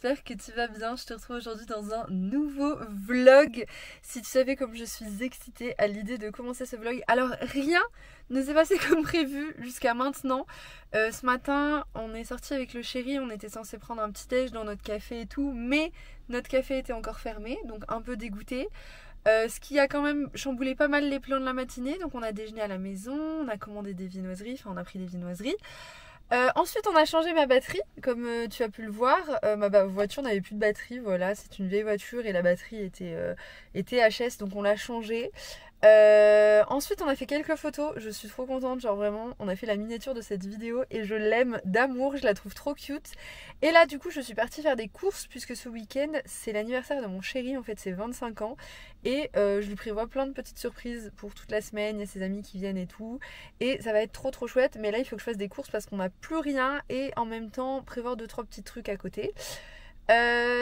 j'espère que tu vas bien. Je te retrouve aujourd'hui dans un nouveau vlog. Si tu savais comme je suis excitée à l'idée de commencer ce vlog. Alors rien ne s'est passé comme prévu jusqu'à maintenant. Ce matin on est sorti avec le chéri, on était censé prendre un petit déj dans notre café et tout, mais notre café était encore fermé, donc un peu dégoûté. Ce qui a quand même chamboulé pas mal les plans de la matinée. Donc on a déjeuné à la maison, on a commandé des viennoiseries, enfin on a pris des viennoiseries. Ensuite on a changé ma batterie, comme tu as pu le voir. Ma voiture n'avait plus de batterie, voilà, c'est une vieille voiture et la batterie était HS, donc on l'a changée. Ensuite on a fait quelques photos, je suis trop contente, genre vraiment on a fait la miniature de cette vidéo et je l'aime d'amour, je la trouve trop cute. Et là du coup je suis partie faire des courses puisque ce week-end c'est l'anniversaire de mon chéri, en fait c'est 25 ans. Et je lui prévois plein de petites surprises pour toute la semaine, il y a ses amis qui viennent et tout. Et ça va être trop chouette, mais là il faut que je fasse des courses parce qu'on n'a plus rien et en même temps prévoir 2-3 petits trucs à côté.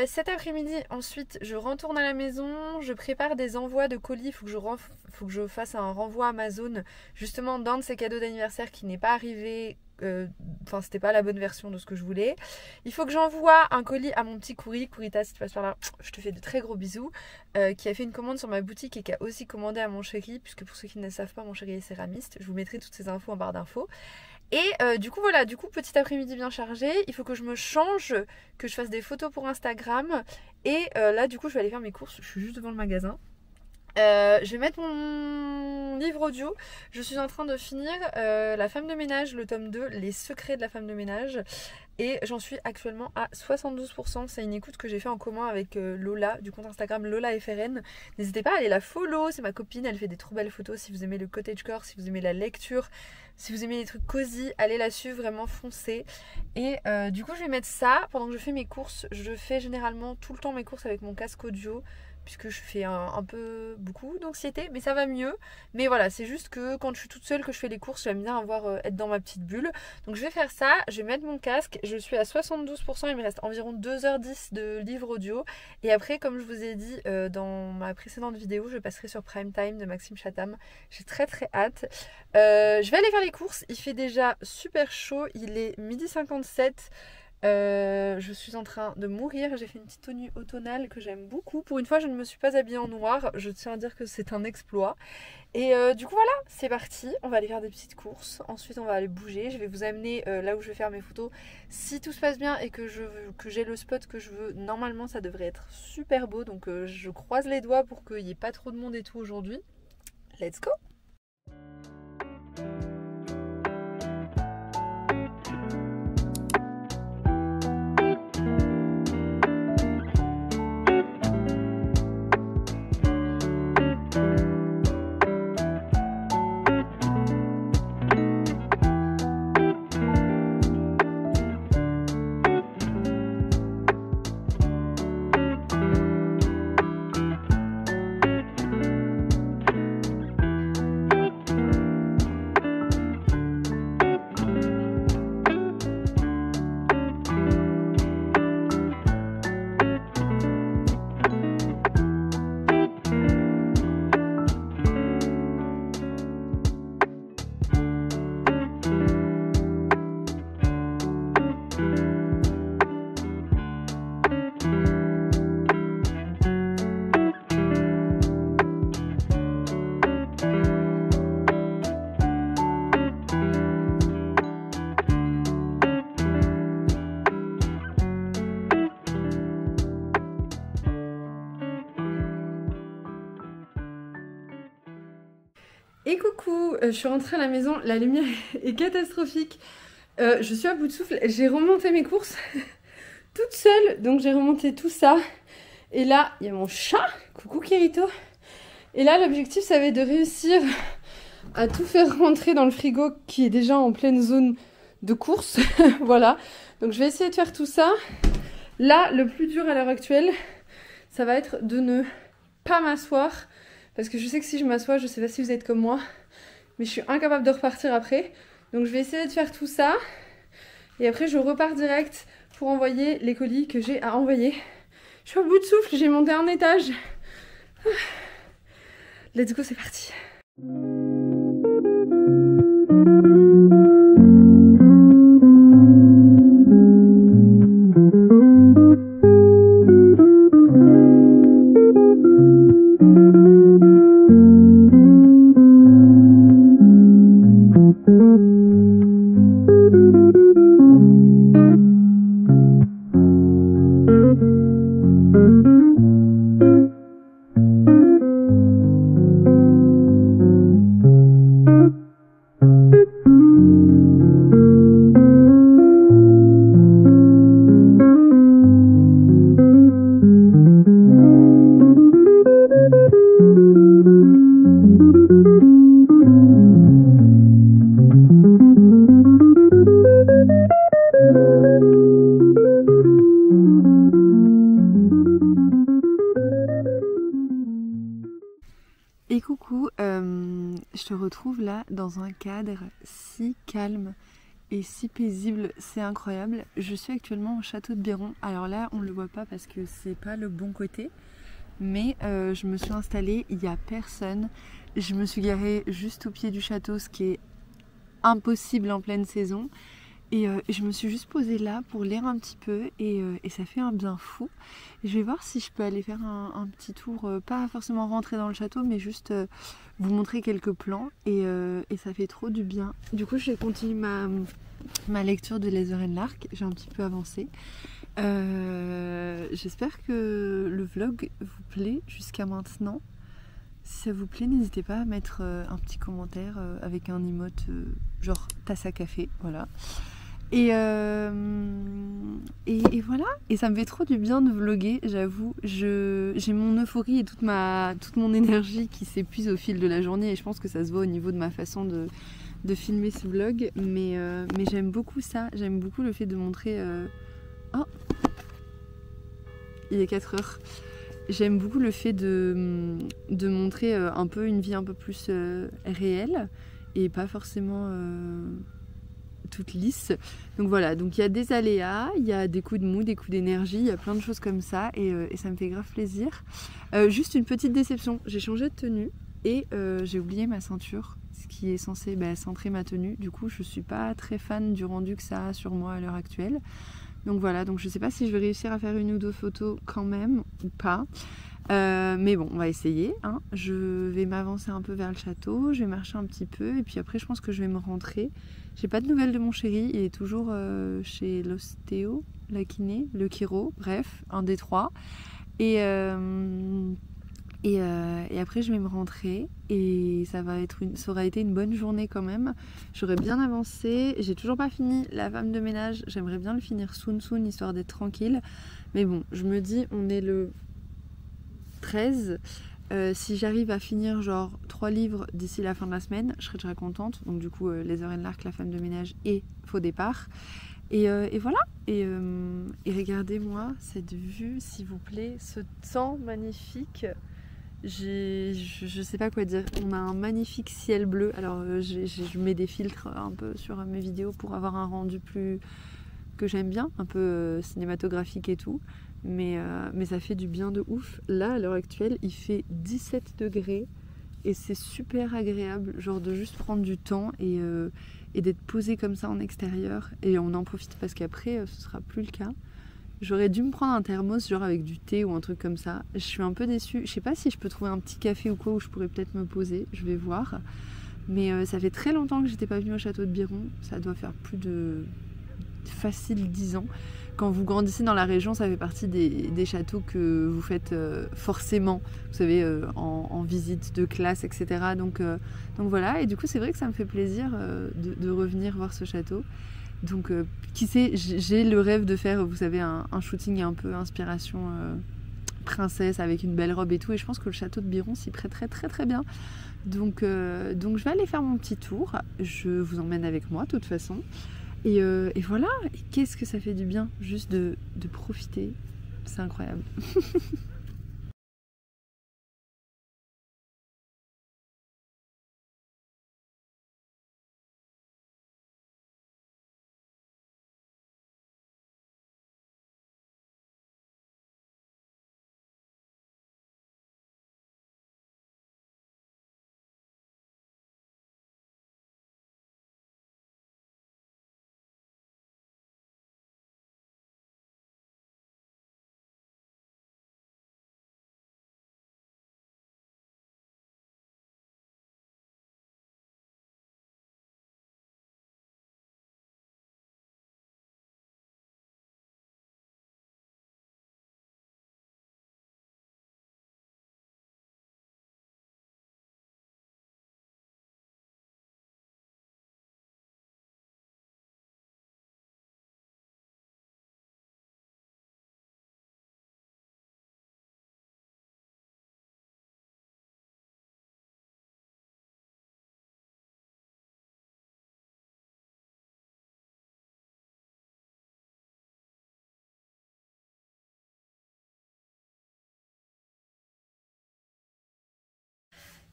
Cet après-midi ensuite je retourne à la maison, je prépare des envois de colis, il faut que je fasse un renvoi Amazon justement d'un de ces cadeaux d'anniversaire qui n'est pas arrivé, enfin c'était pas la bonne version de ce que je voulais. Il faut que j'envoie un colis à mon petit Kurita, si tu passes par là, je te fais de très gros bisous, qui a fait une commande sur ma boutique et qui a aussi commandé à mon chéri, puisque pour ceux qui ne le savent pas, mon chéri est céramiste, je vous mettrai toutes ces infos en barre d'infos. Et du coup voilà, petit après-midi bien chargé, il faut que je me change, que je fasse des photos pour Instagram. Et là du coup je vais aller faire mes courses, je suis juste devant le magasin. Je vais mettre mon livre audio. Je suis en train de finir La femme de ménage, le tome 2, Les secrets de la femme de ménage. Et j'en suis actuellement à 72%. C'est une écoute que j'ai fait en commun avec Lola, du compte Instagram Lola FRN. N'hésitez pas à aller la follow, c'est ma copine, elle fait des trop belles photos. Si vous aimez le cottagecore, si vous aimez la lecture, si vous aimez les trucs cosy, allez la suivre, vraiment foncez. Et du coup je vais mettre ça pendant que je fais mes courses. Je fais généralement tout le temps mes courses avec mon casque audio, puisque je fais un peu beaucoup d'anxiété, mais ça va mieux. Mais voilà, c'est juste que quand je suis toute seule, que je fais les courses, j'aime bien être dans ma petite bulle. Donc je vais faire ça, je vais mettre mon casque, je suis à 72%, il me reste environ 2h10 de livre audio. Et après, comme je vous ai dit dans ma précédente vidéo, je passerai sur Prime Time de Maxime Chatham. J'ai très hâte. Je vais aller faire les courses, il fait déjà super chaud, il est 12h57. Je suis en train de mourir, j'ai fait une petite tenue automnale que j'aime beaucoup. Pour une fois je ne me suis pas habillée en noir, je tiens à dire que c'est un exploit. Et du coup voilà, c'est parti, on va aller faire des petites courses, ensuite on va aller bouger, je vais vous amener là où je vais faire mes photos. Si tout se passe bien et que j'ai le spot que je veux, normalement ça devrait être super beau. Donc je croise les doigts pour qu'il n'y ait pas trop de monde et tout aujourd'hui. Let's go! Et coucou, je suis rentrée à la maison, la lumière est catastrophique, je suis à bout de souffle, j'ai remonté mes courses toute seule, donc j'ai remonté tout ça. Et là, il y a mon chat, coucou Kirito. Et là, l'objectif, ça va être de réussir à tout faire rentrer dans le frigo qui est déjà en pleine zone de course. Voilà, donc je vais essayer de faire tout ça. Là, le plus dur à l'heure actuelle, ça va être de ne pas m'asseoir. Parce que je sais que si je m'assois, je sais pas si vous êtes comme moi, mais je suis incapable de repartir après. Donc je vais essayer de faire tout ça. Et après je repars direct pour envoyer les colis que j'ai à envoyer. Je suis au bout de souffle, j'ai monté un étage. Let's go, c'est parti. te retrouve là dans un cadre si calme et si paisible, c'est incroyable. Je suis actuellement au château de Biron. Alors là, on ne le voit pas parce que c'est pas le bon côté. Mais je me suis installée, il n'y a personne. Je me suis garée juste au pied du château, ce qui est impossible en pleine saison. Et je me suis juste posée là pour lire un petit peu et ça fait un bien fou. Je vais voir si je peux aller faire un petit tour, pas forcément rentrer dans le château, mais juste vous montrer quelques plans et ça fait trop du bien. Du coup, je vais continuer ma lecture de Laser and Lark, j'ai un petit peu avancé. J'espère que le vlog vous plaît jusqu'à maintenant. Si ça vous plaît, n'hésitez pas à mettre un petit commentaire avec un emote genre tasse à café, voilà. Et voilà, et ça me fait trop du bien de vlogger, j'avoue. J'ai mon euphorie et toute mon énergie qui s'épuise au fil de la journée et je pense que ça se voit au niveau de ma façon de filmer ce vlog. Mais j'aime beaucoup ça, j'aime beaucoup le fait de montrer... Oh, il est 4 heures. J'aime beaucoup le fait de montrer un peu une vie un peu plus réelle et pas forcément... toute lisse. Donc voilà, donc il y a des aléas, il y a des coups de mou, des coups d'énergie, il y a plein de choses comme ça et ça me fait grave plaisir. Juste une petite déception, j'ai changé de tenue et j'ai oublié ma ceinture, ce qui est censé centrer ma tenue. Du coup, je suis pas très fan du rendu que ça a sur moi à l'heure actuelle. Donc voilà, donc je sais pas si je vais réussir à faire une ou deux photos quand même ou pas. Mais bon, on va essayer, hein. Je vais m'avancer un peu vers le château, je vais marcher un petit peu et puis après je pense que je vais me rentrer. J'ai pas de nouvelles de mon chéri, il est toujours chez l'ostéo, la kiné, le chiro, bref, un des trois. Et après je vais me rentrer et ça aura été une bonne journée quand même. J'aurais bien avancé, j'ai toujours pas fini la femme de ménage, j'aimerais bien le finir soon histoire d'être tranquille. Mais bon, je me dis on est le 13. Si j'arrive à finir genre 3 livres d'ici la fin de la semaine, je serai déjà contente. Donc du coup, Laser and Lark, la femme de ménage et Faux départ. Et voilà. Et regardez-moi cette vue, s'il vous plaît. Ce temps magnifique. Je sais pas quoi dire. On a un magnifique ciel bleu. Alors je mets des filtres un peu sur mes vidéos pour avoir un rendu plus que j'aime bien, un peu cinématographique et tout. Mais ça fait du bien de ouf. Là, à l'heure actuelle, il fait 17 degrés et c'est super agréable, genre de juste prendre du temps et d'être posé comme ça en extérieur. Et on en profite parce qu'après, ce sera plus le cas. J'aurais dû me prendre un thermos, genre avec du thé ou un truc comme ça. Je suis un peu déçue. Je sais pas si je peux trouver un petit café ou quoi où je pourrais peut-être me poser. Je vais voir. Mais ça fait très longtemps que j'étais pas venue au château de Biron. Ça doit faire plus de facile 10 ans. Quand vous grandissez dans la région, ça fait partie des châteaux que vous faites forcément, vous savez, en visite de classe, etc. Donc voilà, et du coup c'est vrai que ça me fait plaisir de revenir voir ce château. Donc qui sait, j'ai le rêve de faire, vous savez, un shooting un peu inspiration princesse avec une belle robe et tout, et je pense que le château de Biron s'y prêterait très très bien. Donc je vais aller faire mon petit tour, je vous emmène avec moi de toute façon. Et voilà, et qu'est-ce que ça fait du bien juste de profiter, c'est incroyable.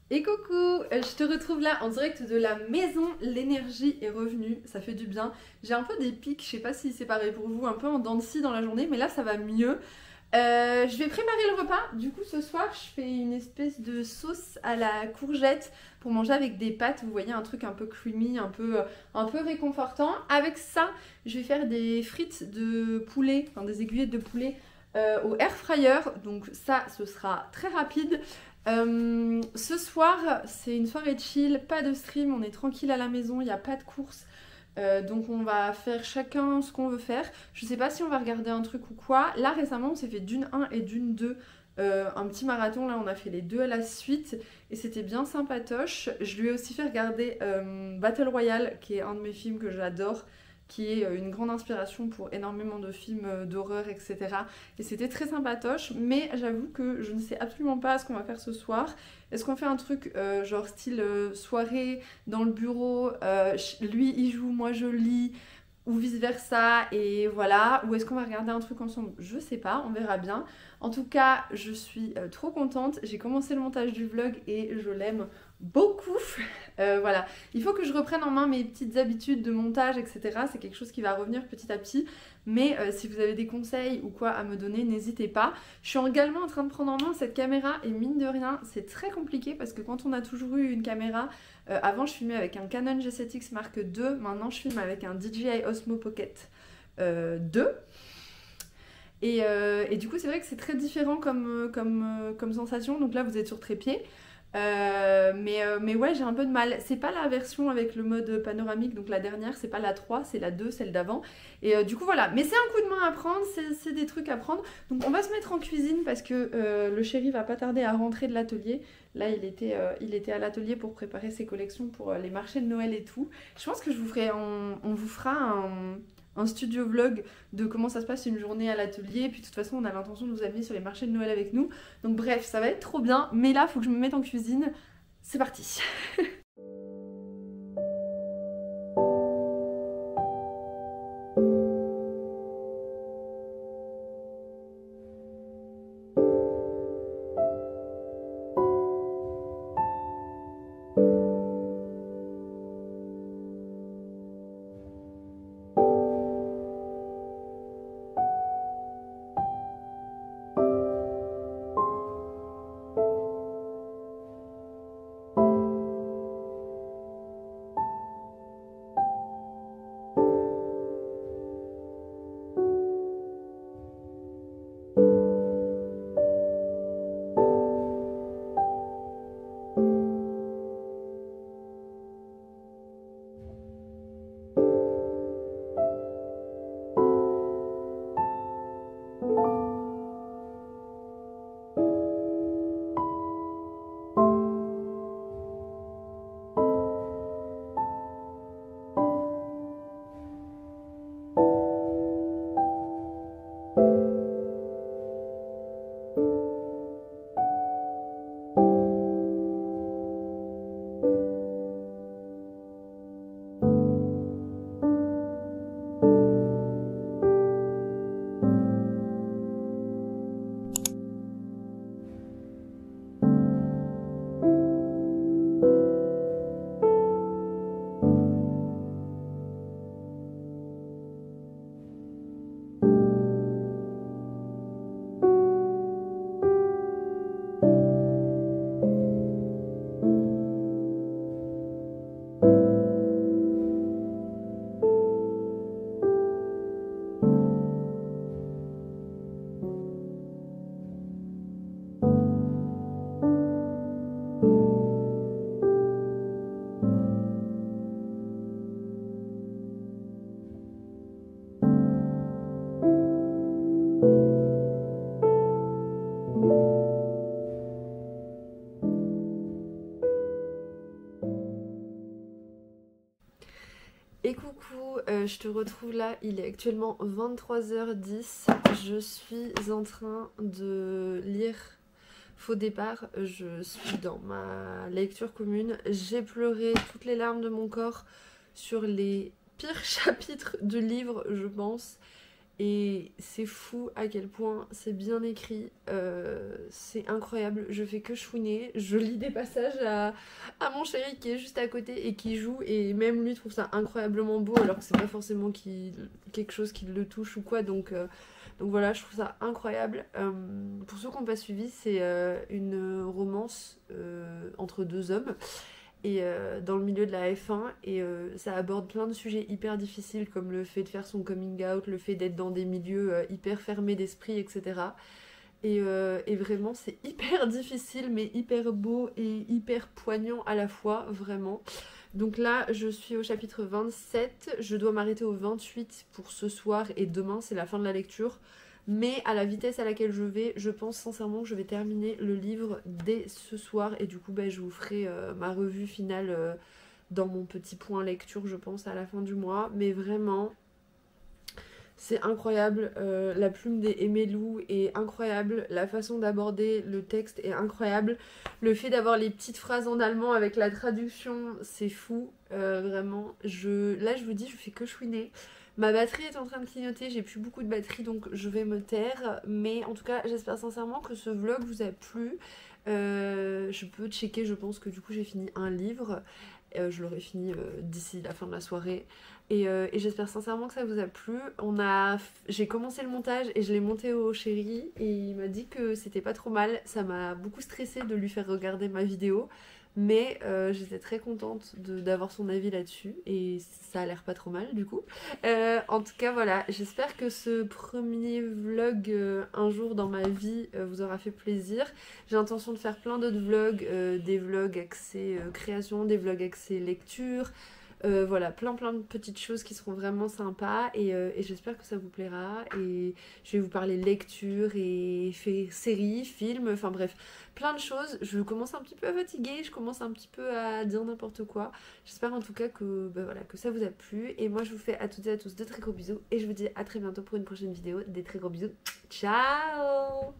Et coucou, je te retrouve là en direct de la maison, l'énergie est revenue, ça fait du bien. J'ai un peu des pics, je sais pas si c'est pareil pour vous, un peu en dents de scie dans la journée, mais là ça va mieux. Je vais préparer le repas, du coup ce soir je fais une espèce de sauce à la courgette pour manger avec des pâtes, vous voyez un truc un peu creamy, un peu réconfortant. Avec ça je vais faire des frites de poulet, enfin des aiguillettes de poulet au air fryer, donc ça ce sera très rapide. Ce soir, c'est une soirée chill, pas de stream, on est tranquille à la maison, il n'y a pas de course. Donc on va faire chacun ce qu'on veut faire. Je sais pas si on va regarder un truc ou quoi. Là récemment on s'est fait Dune 1 et Dune 2. Un petit marathon, là on a fait les deux à la suite et c'était bien sympatoche. Je lui ai aussi fait regarder Battle Royale, qui est un de mes films que j'adore, qui est une grande inspiration pour énormément de films d'horreur, etc. Et c'était très sympatoche, mais j'avoue que je ne sais absolument pas ce qu'on va faire ce soir. Est-ce qu'on fait un truc genre style soirée dans le bureau, lui il joue, moi je lis, ou vice versa, et voilà. Ou est-ce qu'on va regarder un truc ensemble? Je sais pas, on verra bien. En tout cas, je suis trop contente. J'ai commencé le montage du vlog et je l'aime beaucoup. Voilà, il faut que je reprenne en main mes petites habitudes de montage, etc. C'est quelque chose qui va revenir petit à petit. Mais si vous avez des conseils ou quoi à me donner, n'hésitez pas. Je suis également en train de prendre en main cette caméra et mine de rien, c'est très compliqué parce que quand on a toujours eu une caméra, avant je filmais avec un Canon G7X Mark II, maintenant je filme avec un DJI Osmo Pocket 2. Et du coup c'est vrai que c'est très différent comme sensation, donc là vous êtes sur trépied. Mais ouais, j'ai un peu de mal. C'est pas la version avec le mode panoramique, donc la dernière, c'est pas la 3, c'est la 2, celle d'avant. Et du coup, voilà. Mais c'est un coup de main à prendre, c'est des trucs à prendre. Donc on va se mettre en cuisine parce que le chéri va pas tarder à rentrer de l'atelier. Là, il était à l'atelier pour préparer ses collections pour les marchés de Noël et tout. Je pense que on vous fera un studio vlog de comment ça se passe une journée à l'atelier. Puis de toute façon, on a l'intention de vous amener sur les marchés de Noël avec nous. Donc bref, ça va être trop bien. Mais là, il faut que je me mette en cuisine. C'est parti. Et coucou, je te retrouve là, il est actuellement 23h10, je suis en train de lire Faux départ, je suis dans ma lecture commune, j'ai pleuré toutes les larmes de mon corps sur les pires chapitres du livre, je pense, Et c'est fou à quel point c'est bien écrit, c'est incroyable, je fais que chouiner, je lis des passages à mon chéri qui est juste à côté et qui joue, et même lui trouve ça incroyablement beau alors que c'est pas forcément quelque chose qui le touche ou quoi, donc voilà, je trouve ça incroyable. Pour ceux qui n'ont pas suivi, c'est une romance entre deux hommes et dans le milieu de la F1 et ça aborde plein de sujets hyper difficiles comme le fait de faire son coming out, le fait d'être dans des milieux hyper fermés d'esprit, etc. Et vraiment c'est hyper difficile mais hyper beau et hyper poignant à la fois, vraiment. Donc là je suis au chapitre 27, je dois m'arrêter au 28 pour ce soir et demain c'est la fin de la lecture. Mais à la vitesse à laquelle je vais, je pense sincèrement que je vais terminer le livre dès ce soir. Et du coup, bah, je vous ferai ma revue finale dans mon petit point lecture, je pense, à la fin du mois. Mais vraiment, c'est incroyable. La plume des Emelu est incroyable. La façon d'aborder le texte est incroyable. Le fait d'avoir les petites phrases en allemand avec la traduction, c'est fou. Vraiment. Là, je vous dis, je fais que chouiner. Ma batterie est en train de clignoter, j'ai plus beaucoup de batterie donc je vais me taire. Mais en tout cas, j'espère sincèrement que ce vlog vous a plu. Je peux checker, je pense que du coup j'ai fini un livre. Je l'aurai fini d'ici la fin de la soirée. Et j'espère sincèrement que ça vous a plu. J'ai commencé le montage et je l'ai monté au chéri et il m'a dit que c'était pas trop mal. Ça m'a beaucoup stressé de lui faire regarder ma vidéo. Mais j'étais très contente d'avoir son avis là-dessus et ça a l'air pas trop mal du coup. En tout cas voilà, j'espère que ce premier vlog un jour dans ma vie vous aura fait plaisir. J'ai l'intention de faire plein d'autres vlogs, des vlogs axés création, des vlogs axés lecture. Voilà, plein de petites choses qui seront vraiment sympas et j'espère que ça vous plaira. Et je vais vous parler lecture et séries, films, enfin bref, plein de choses. Je commence un petit peu à fatiguer, je commence un petit peu à dire n'importe quoi. J'espère en tout cas que, bah voilà, que ça vous a plu. Et moi je vous fais à toutes et à tous de très gros bisous et je vous dis à très bientôt pour une prochaine vidéo. Des très gros bisous. Ciao!